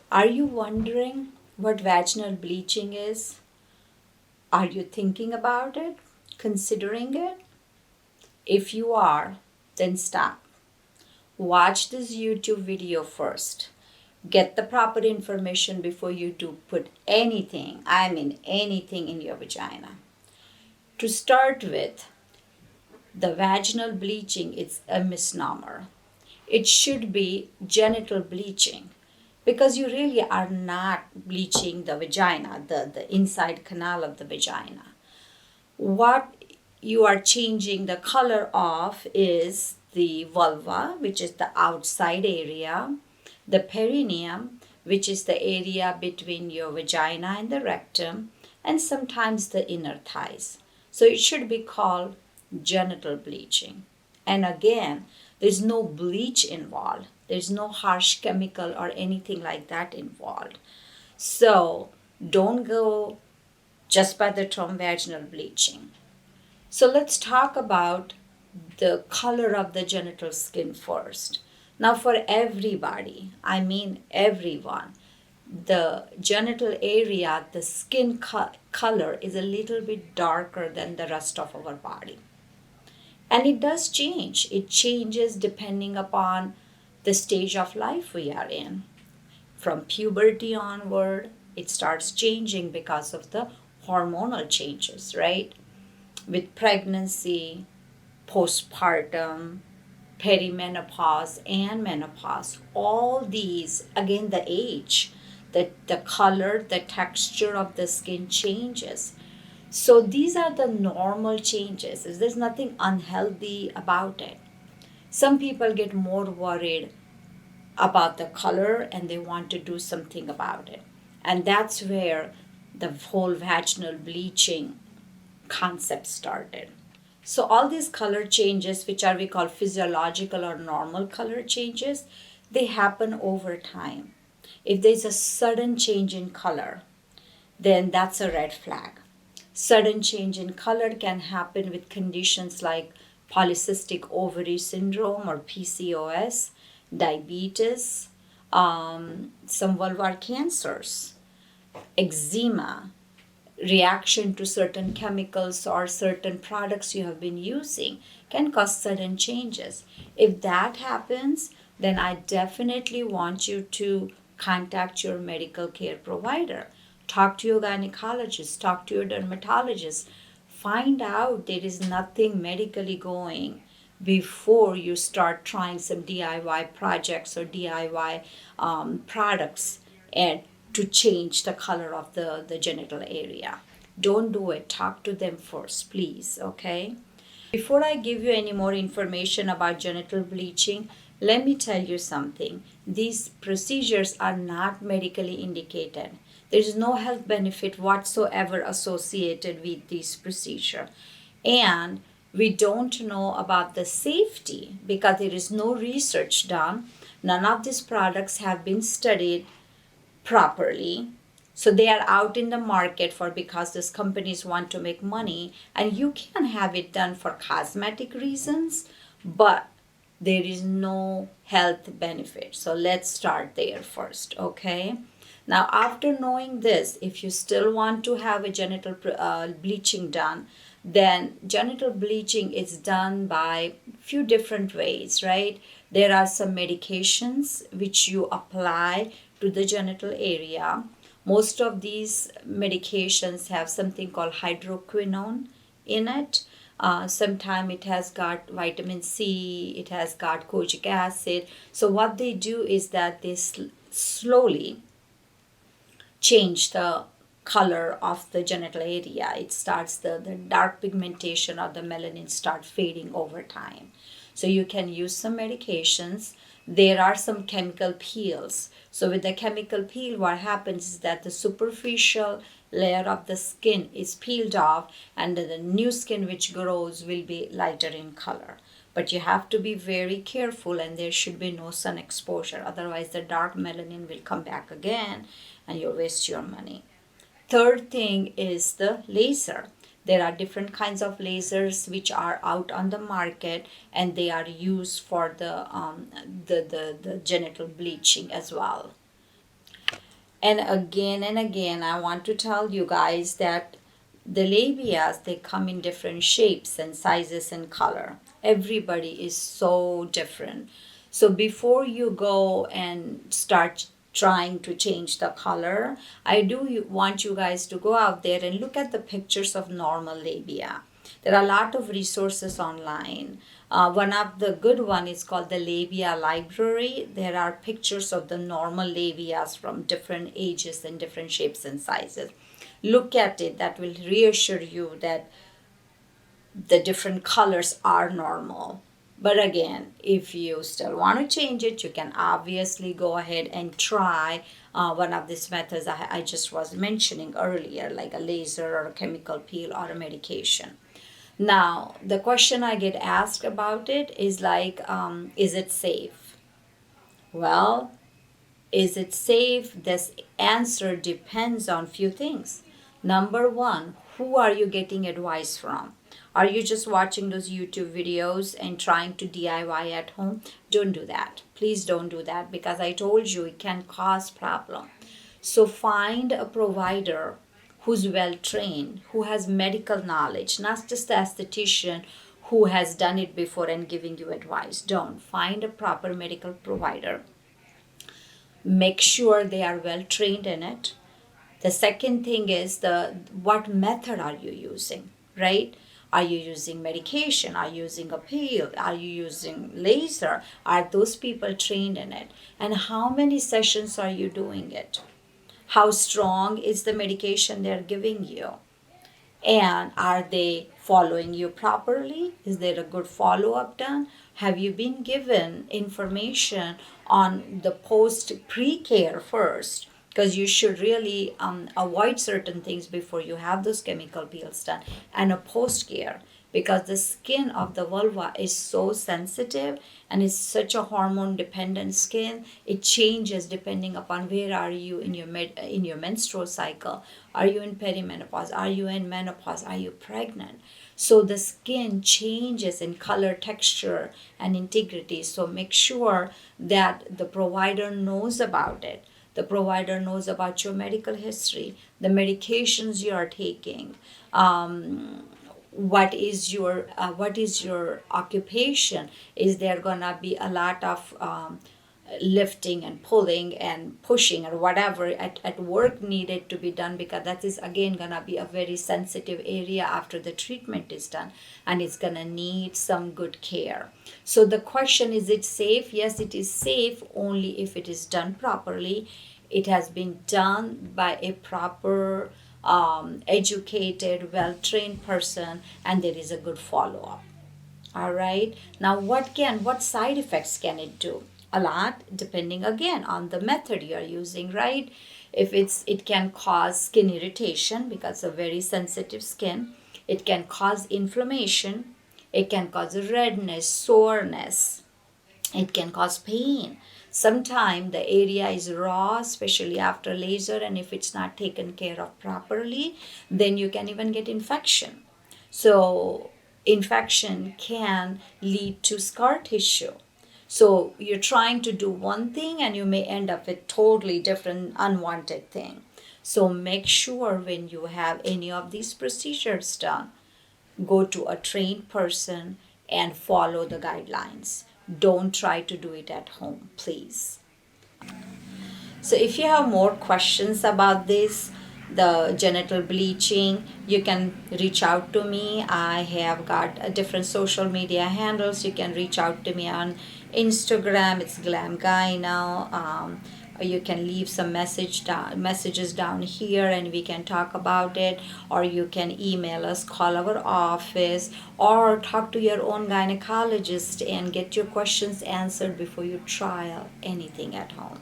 Are you wondering what vaginal bleaching is? Are you thinking about it? Considering it? If you are, then stop. Watch this YouTube video first. Get the proper information before you do put anything, I mean anything, in your vagina. To start with, the vaginal bleaching is a misnomer. It should be genital bleaching because you really are not bleaching the vagina, the inside canal of the vagina. What you are changing the color of is the vulva, which is the outside area, the perineum, which is the area between your vagina and the rectum, and sometimes the inner thighs. So it should be called genital bleaching. And again, there's no bleach involved. There's no harsh chemical or anything like that involved. So don't go just by the term vaginal bleaching. So let's talk about the color of the genital skin first. Now, for everybody, I mean everyone, the genital area, the skin color is a little bit darker than the rest of our body. And it does change. It changes depending upon the stage of life we are in. From puberty onward, it starts changing because of the hormonal changes, right? With pregnancy, postpartum, perimenopause, and menopause, all these, again, the age, the color, the texture of the skin changes. So these are the normal changes. There's nothing unhealthy about it. Some people get more worried about the color and they want to do something about it. And that's where the whole vaginal bleaching concept started. So all these color changes, which are we call physiological or normal color changes, they happen over time. If there's a sudden change in color, then that's a red flag. Sudden change in color can happen with conditions like polycystic ovary syndrome or PCOS, diabetes, some vulvar cancers, eczema, reaction to certain chemicals or certain products you have been using can cause sudden changes. If that happens, then I definitely want you to contact your medical care provider. Talk to your gynecologist, talk to your dermatologist. Find out there is nothing medically going before you start trying some DIY projects or DIY products and to change the color of the genital area. Don't do it. Talk to them first, please, okay? Before I give you any more information about genital bleaching, let me tell you something. These procedures are not medically indicated. There is no health benefit whatsoever associated with this procedure. And we don't know about the safety because there is no research done. None of these products have been studied properly. So they are out in the market for because these companies want to make money, and you can have it done for cosmetic reasons, but there is no health benefit. So let's start there first, okay? Now, after knowing this, if you still want to have a genital bleaching done, then genital bleaching is done by few different ways, right? There are some medications which you apply to the genital area. Most of these medications have something called hydroquinone in it. Sometimes it has got vitamin C, it has got kojic acid. So what they do is that they slowly change the color of the genital area. It starts the dark pigmentation or the melanin start fading over time. So you can use some medications. There are some chemical peels. So with the chemical peel, what happens is that the superficial layer of the skin is peeled off and the new skin which grows will be lighter in color. But you have to be very careful and there should be no sun exposure. Otherwise the dark melanin will come back again and you'll waste your money. Third thing is the laser. There are different kinds of lasers which are out on the market and they are used for the genital bleaching as well. And again, I want to tell you guys that the labias, they come in different shapes and sizes and color. Everybody is so different. So before you go and start trying to change the color, I do want you guys to go out there and look at the pictures of normal labia. There are a lot of resources online. One of the good one is called the Labia Library. There are pictures of the normal labias from different ages and different shapes and sizes. Look at it. That will reassure you that the different colors are normal. But again, if you still want to change it, you can obviously go ahead and try one of these methods I just was mentioning earlier, like a laser or a chemical peel or a medication. Now, the question I get asked about it is like, is it safe? Well, is it safe? This answer depends on few things. Number one, who are you getting advice from? Are you just watching those YouTube videos and trying to DIY at home? Don't do that. Please don't do that, because I told you it can cause problem. So find a provider who's well trained, who has medical knowledge, not just the esthetician who has done it before and giving you advice. Don't. Find a proper medical provider. Make sure they are well trained in it. The second thing is the what method are you using, right? Are you using medication? Are you using a peel? Are you using laser? Are those people trained in it? And how many sessions are you doing it? How strong is the medication they're giving you? And are they following you properly? Is there a good follow up done? Have you been given information on the post pre care first? Because you should really avoid certain things before you have those chemical peels done, and a post care, because the skin of the vulva is so sensitive and it's such a hormone dependent skin. It changes depending upon where are you in your menstrual cycle. Are you in perimenopause? Are you in menopause? Are you pregnant? So the skin changes in color, texture, and integrity. So make sure that the provider knows about it. The provider knows about your medical history, the medications you are taking, what is your occupation. Is there gonna be a lot of lifting and pulling and pushing or whatever at work needed to be done, because that is again gonna be a very sensitive area after the treatment is done, and it's gonna need some good care. So the question is it safe? Yes, it is safe only if it is done properly. It has been done by a proper educated, well-trained person, and there is a good follow-up. All right. Now, what side effects can it do? A lot, depending again on the method you are using, right? If it can cause skin irritation because it's a very sensitive skin. It can cause inflammation. It can cause redness, soreness. It can cause pain. Sometimes the area is raw, especially after laser, and if it's not taken care of properly, then you can even get infection. So infection can lead to scar tissue. So you're trying to do one thing and you may end up with totally different unwanted thing. So make sure when you have any of these procedures done, go to a trained person and follow the guidelines. Don't try to do it at home, please. So if you have more questions about this, the genital bleaching, you can reach out to me. I have got different social media handles. You can reach out to me on Instagram. It's Glam Guy now. You can leave some messages down here and we can talk about it, or you can email us, call our office, or talk to your own gynecologist and get your questions answered before you try anything at home.